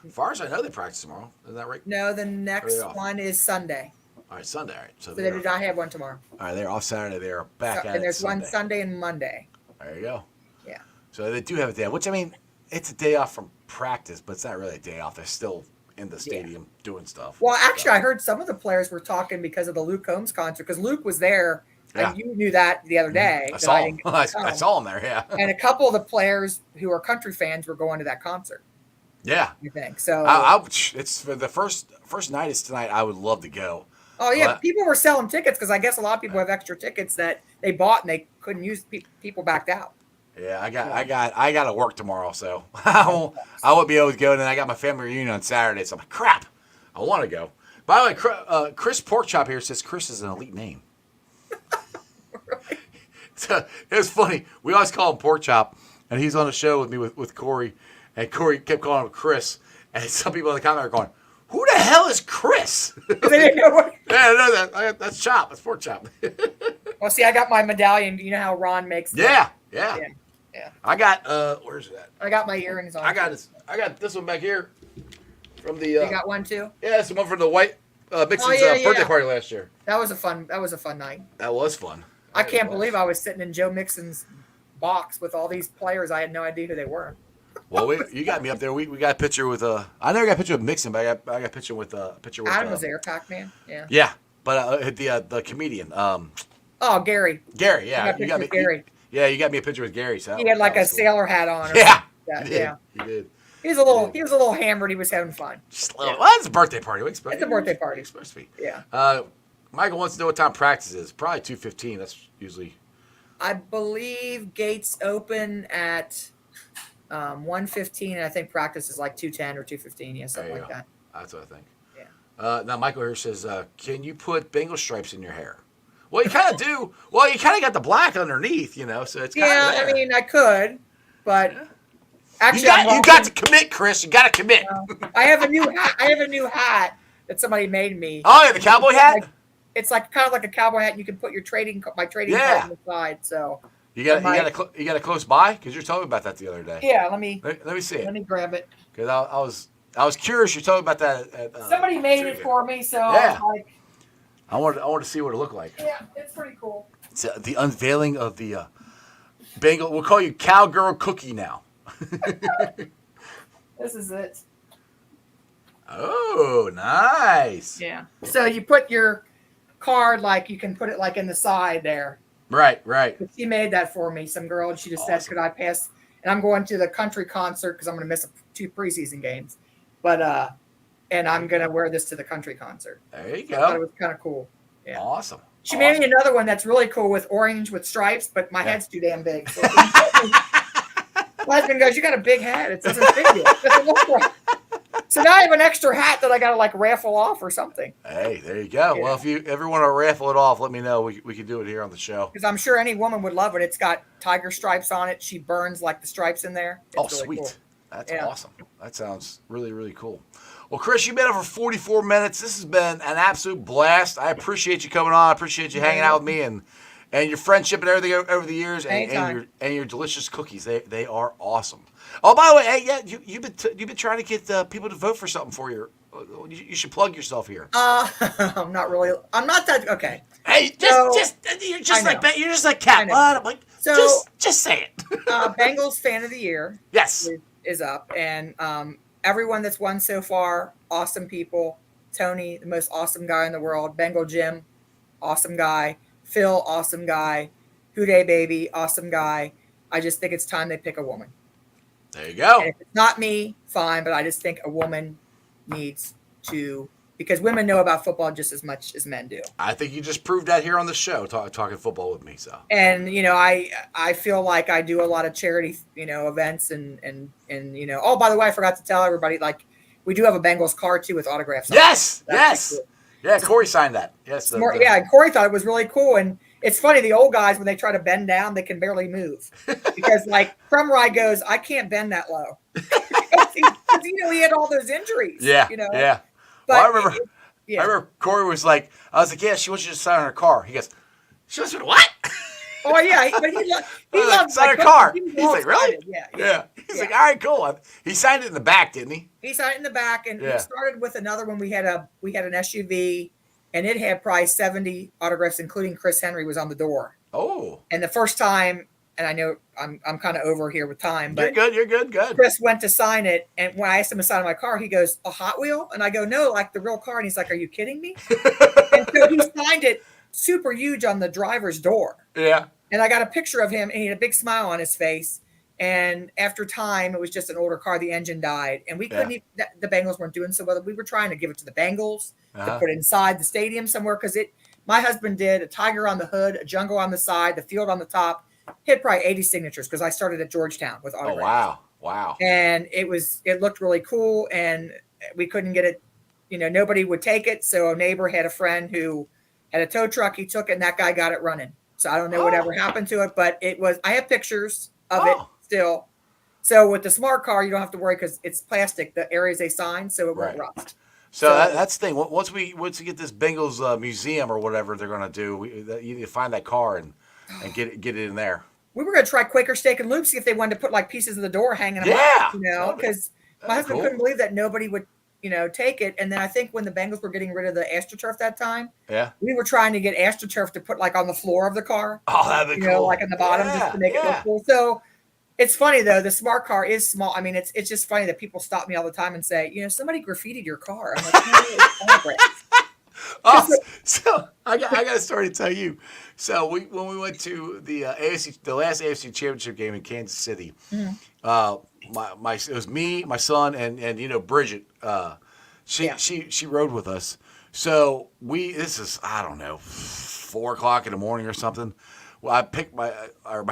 As far as I know, they practice tomorrow. Isn't that right? No, the next one is Sunday. All right, Sunday. All right. So they did not have one tomorrow. All right, they're off Saturday. They're back at it. And there's Sunday. one Sunday and Monday. There you go. Yeah. So they do have a day off, which, I mean, it's a day off from practice, but it's not really a day off. They're still in the stadium doing stuff. Well, actually, I heard some of the players were talking because of the Luke Combs concert, because Luke was there, and you knew that the other day. I saw him. I saw him there, yeah. And a couple of the players who are country fans were going to that concert. Yeah. You think? So it's for the first night is tonight. I would love to go. Oh, yeah. People were selling tickets because I guess a lot of people have extra tickets that they bought and they couldn't use. People backed out. Yeah, I got to work tomorrow, so I won't be able to go. And then I got my family reunion on Saturday, so I'm like, crap, I want to go. By the way, Chris Porkchop here says Chris is an elite name. So, it was funny. We always call him Porkchop, and he's on the show with me with Corey, and Corey kept calling him Chris, and some people in the comment are going, "Who the hell is Chris?" They didn't know what. Yeah, no, that's Chop. That's Porkchop. Well, see, I got my medallion. Do you know how Ron makes? Yeah. I got where's that? I got my earrings on. I got this one back here from the. You got one too? Yeah, it's the one from the White Mixon's birthday party last year. That was a fun night. That was fun. I can't believe I was sitting in Joe Mixon's box with all these players. I had no idea who they were. Well, you got me up there. We got a picture with I never got a picture with Mixon, but I got a picture with Adam was there, Pac-Man. Yeah. Yeah, but the comedian. Oh, Gary. Gary, yeah, you got me Gary. You got me a picture with Gary. So he had like a sailor hat on. Yeah. Yeah. He did. He was a little hammered. He was having fun. Just a little. Well, it's a birthday party. It's a birthday party. It's supposed to be. Yeah. Michael wants to know what time practice is. Probably 2:15. That's usually. I believe gates open at 1:15, and I think practice is like 2:10 or 2:15. Yeah, something like that. That's what I think. Yeah. Now Michael here says, "Can you put Bengal stripes in your hair?" Well, you kind of do. Well, you kind of got the black underneath, so it's kind of there. I mean, I could, but actually, you got to commit, Chris. You got to commit. I have a new hat. I have a new hat that somebody made me. Oh, yeah, the cowboy hat. It's like kind of like a cowboy hat. And you can put your trading card on the side. So you got it close by because you're telling me about that the other day. Yeah, let me see it. Let me grab it. Because I was curious. You're talking about that. Somebody made it for me, so yeah. I was like, I want to see what it looked like. yeah, it's pretty cool. It's the unveiling of the Bengal. We'll call you Cowgirl Cookie now. This is it. Oh, nice. Yeah. So you put your card, like you can put it like in the side there. Right. But she made that for me, some girl, and she just said, could I pass? And I'm going to the country concert because I'm going to miss 2 preseason games. But and I'm going to wear this to the country concert. There you So I thought it go. was kind of cool. Yeah. Awesome. She made me another one that's really cool with orange with stripes, but my head's too damn big. So my husband goes, "You got a big hat. It doesn't fit you. It doesn't look right." So now I have an extra hat that I got to like raffle off or something. Hey, there you go. Yeah. Well, if you ever want to raffle it off, let me know. We can do it here on the show. Because I'm sure any woman would love it. It's got tiger stripes on it. She burns like the stripes in there. It's really sweet. Cool. That's awesome. That sounds really, really cool. Well, Chris, you've been over 44 minutes. This has been an absolute blast. I appreciate you coming on. I appreciate you hanging out with me and And your friendship and everything over the years, and your delicious cookies. They are awesome. Oh, by the way, hey, yeah, you've been trying to get people to vote for something for your. You should plug yourself here. I'm not really. I'm not that okay. Hey, you're just like Cat. What? I'm like, so just say it. Bengals fan of the year. Yes. Is up, and everyone that's won so far, awesome people. Tony, the most awesome guy in the world. Bengal Jim, awesome guy. Phil, awesome guy. Houday Baby, awesome guy. I just think it's time they pick a woman. There you go. And if it's not me, fine, but I just think a woman needs to, because women know about football just as much as men do. I think you just proved that here on the show, talking football with me. So, and I feel like I do a lot of charity, events and Oh, by the way, I forgot to tell everybody, like, we do have a Bengals card too with autographs. Yes, yeah. Corey signed that. Yes, Corey thought it was really cool, and it's funny. The old guys, when they try to bend down, they can barely move because, like, Crumrye goes, "I can't bend that low," because he had all those injuries. Yeah, yeah. But I remember Corey was like, I was like, yeah, she wants you to sign her car. He goes, she wants me to what? Oh yeah, but he loves sign her car. He's like, really? Yeah. He's like, all right, cool. He signed it in the back, didn't he? He signed it in the back, and we started with another one. We had an SUV, and it had probably 70 autographs, including Chris Henry was on the door. Oh. And the first time, and I know I'm kind of over here with time, but you're good. Chris went to sign it, and when I asked him to sign my car, he goes, "A Hot Wheel?" And I go, "No, like the real car." And he's like, "Are you kidding me?" And so he signed it super huge on the driver's door. Yeah. And I got a picture of him, and he had a big smile on his face. And after time, it was just an older car. The engine died, and we couldn't even, the Bengals weren't doing so well. We were trying to give it to the Bengals to put inside the stadium somewhere, because my husband did a tiger on the hood, a jungle on the side, the field on the top. Hit probably 80 signatures, because I started at Georgetown with autographs. Oh, wow. And it looked really cool, and we couldn't get it. Nobody would take it. So a neighbor had a friend who had a tow truck. He took it, and that guy got it running. So I don't know whatever happened to it, but I have pictures of it still. So with the smart car, you don't have to worry, because it's plastic, the areas they sign, so it won't rust. So that's the thing. Once we get this Bengals museum or whatever they're going to do, you need to find that car and get it in there. We were going to try Quaker Steak and Lube, see if they wanted to put like pieces of the door hanging them up, because my husband couldn't believe that nobody would, take it. And then I think when the Bengals were getting rid of the AstroTurf that time, we were trying to get AstroTurf to put like on the floor of the car. Oh, that'd be cool. Like in the bottom, just to make it look cool. So it's funny though. The smart car is small. I mean, it's just funny that people stop me all the time and say, somebody graffitied your car. I'm like, so I got a story to tell you. So when we went to the last AFC Championship game in Kansas City, it was me, my son, and Bridget. She rode with us. So this is, I don't know, 4:00 in the morning or something. Well, I picked my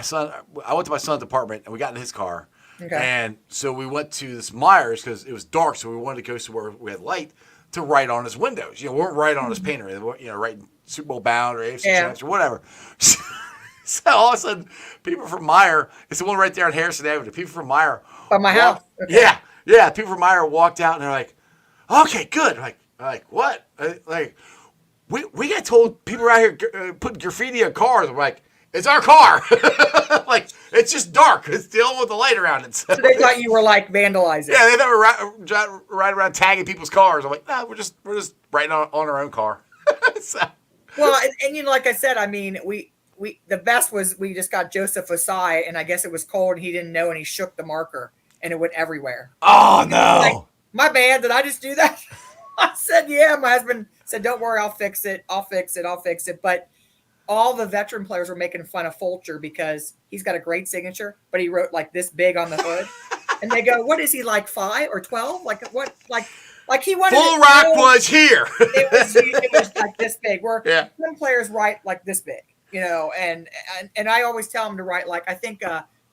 son. I went to my son's apartment, and we got in his car. Okay. And so we went to this Myers, because it was dark, so we wanted to go somewhere we had light to write on his windows. We weren't writing on his paint or anything, writing Super Bowl bound or AFC champs or whatever. So all of a sudden, people from Meyer, it's the one right there on Harrison Avenue. People from Meyer. By my house. Okay. Yeah. People from Meyer walked out, and they're like, okay, good. I'm like, what? We got told people around here put graffiti on cars. I'm like, it's our car. Like, it's just dark. It's still with the light around it. So they thought you were like vandalizing. Yeah, they thought we were riding around tagging people's cars. I'm like, no, we're just writing on our own car. So. Well, and like I said, I mean, we the best was we just got Joseph Osai, and I guess it was cold, and he didn't know, and he shook the marker, and it went everywhere. Oh no! Like, my bad. Did I just do that? I said, yeah. My husband said, don't worry, I'll fix it. But all the veteran players were making fun of Fulcher because he's got a great signature, but he wrote like this big on the hood. And they go, what is he, like 5 or 12? Like what? Like he wanted Full Rock was here. it was like this big. Where some players write like this big, and I always tell them to write like, I think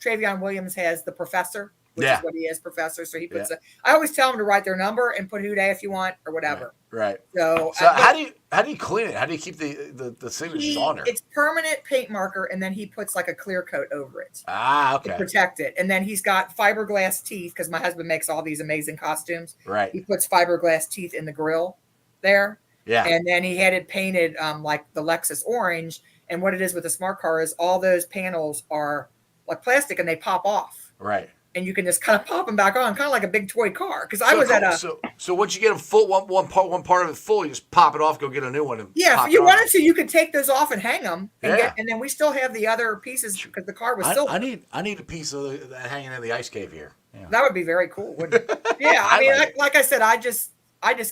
Travion Williams has the professor, which is what he is, professor. So he puts I always tell them to write their number and put Houday if you want or whatever. Right. So how do you clean it? How do you keep the signatures on there? It's permanent paint marker, and then he puts like a clear coat over it. Okay. To protect it. And then he's got fiberglass teeth, because my husband makes all these amazing costumes. Right. He puts fiberglass teeth in the grill there. Yeah. And then he had it painted like the Lexus orange, And what it is with the smart car is all those panels are like plastic and they pop off. Right. And you can just kind of pop them back on, kind of like a big toy car. Because I So was cool. at a So once you get them full, one part of it full, you just pop it off, go get a new one, and yeah. pop If you it on. wanted to, you could take those off and hang them, and Yeah. and then we still have the other pieces because the car was silver. I need a piece of that hanging in the ice cave here. Yeah. That would be very cool, wouldn't it? Yeah, I I mean, like it. like I said, I just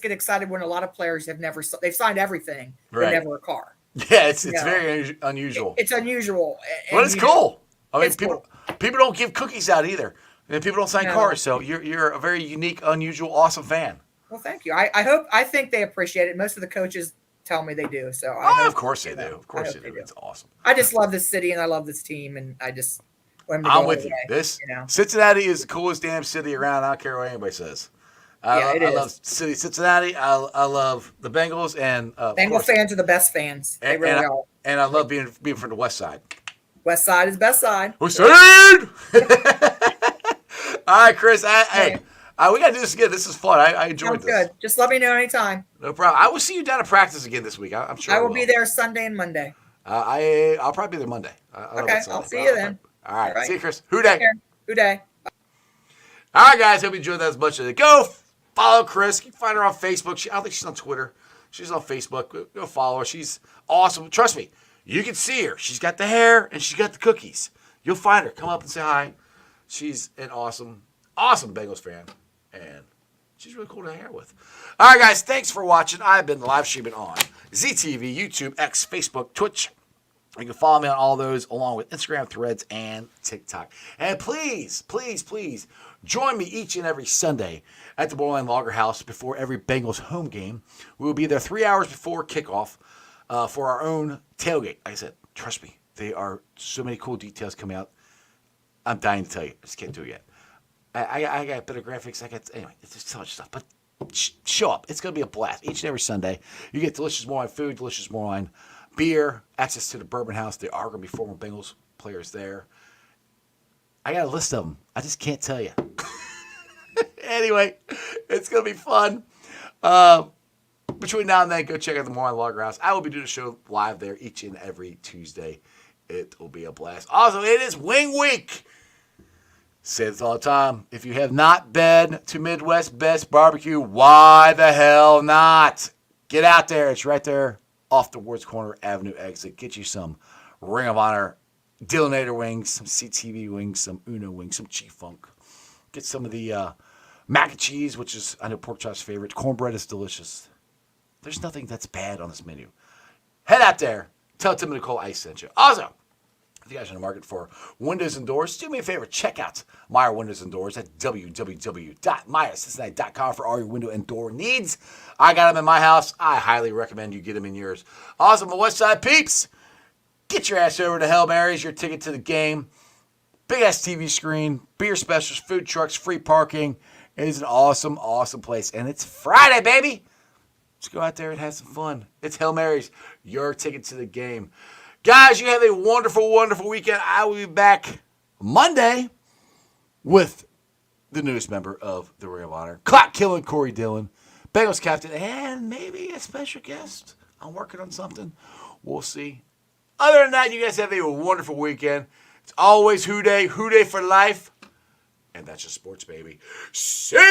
get excited when a lot of players they've signed everything, Right. but never a car. Yeah, it's Yeah. very unusual. It's unusual, But it's cool. I mean, it's people don't give cookies out either, and people don't sign No. cars. So you're a very unique, unusual, awesome fan. Well, thank you. I think they appreciate it. Most of the coaches tell me they do. So Of course they do. Of course they do. It's awesome. I just love this city and I love this team, and I just want them to I'm go with all you. the way, This you know. Cincinnati is the coolest damn city around. I don't care what anybody says. Yeah, it I is. love city Cincinnati. I love the Bengals and Bengal fans are the best fans. They really are. and I love being from the West Side. West Side is best side. West Side. All right, Chris. Hey, we gotta do this again. This is fun. I enjoyed Sounds this. good. Just let me know anytime. No problem. I will see you down at practice again this week. I'm sure I will be there Sunday and Monday. I'll probably be there Monday. I don't know Okay, about Sunday, I'll see but you then. All right. All right. See you, Chris. Who day? Take care. Good day. All right, guys. Hope you enjoyed that as much as it. Go follow Chris. You can find her on Facebook. I don't think she's on Twitter. She's on Facebook. Go follow her. She's awesome. Trust me. You can see her. She's got the hair and she's got the cookies. You'll find her. Come up and say hi. She's an awesome Bengals fan. And she's really cool to hang out with. All right, guys. Thanks for watching. I've been live streaming on ZTV, YouTube, X, Facebook, Twitch. You can follow me on all those along with Instagram, Threads, and TikTok. And please, please, please join me each and every Sunday at the Borderline Lager House before every Bengals home game. We will be there 3 hours before kickoff for our own tailgate. Like I said, trust me, there are so many cool details coming out. I'm dying to tell you. I just can't do it yet. I got better graphics. Anyway, it's just so much stuff. But show up. It's going to be a blast each and every Sunday. You get delicious more wine food, delicious more wine beer, access to the Bourbon House. There are going to be former Bengals players there. I got a list of them. I just can't tell you. Anyway, it's going to be fun. Between now and then, go check out the Moron Lager House. I will be doing a show live there each and every Tuesday. It will be a blast. Also, it is Wing Week. Say this all the time. If you have not been to Midwest Best Barbecue, why the hell not? Get out there. It's right there off the Wards Corner Avenue exit. Get you some Ring of Honor Dillinator wings, some CTV wings, some Uno wings, some Chief Funk. Get some of the mac and cheese, which is, I know, Pork Chop's favorite. Cornbread is delicious. There's nothing that's bad on this menu. Head out there. Tell Tim and Nicole I sent you. Also, if you guys are in the market for windows and doors, do me a favor. Check out Meyer Windows and Doors at www.meyercincinnati.com for all your window and door needs. I got them in my house. I highly recommend you get them in yours. Also, my West Side peeps, get your ass over to Hail Mary's, your ticket to the game. Big-ass TV screen, beer specials, food trucks, free parking. It is an awesome, awesome place. And it's Friday, baby. Let's go out there and have some fun. It's Hail Mary's, your ticket to the game. Guys, you have a wonderful, wonderful weekend. I will be back Monday with the newest member of the Ring of Honor, Clock Killing Corey Dillon, Bengals captain, and maybe a special guest. I'm working on something. We'll see. Other than that, you guys have a wonderful weekend. It's always Hoo Day for life. And that's just sports, baby. See ya!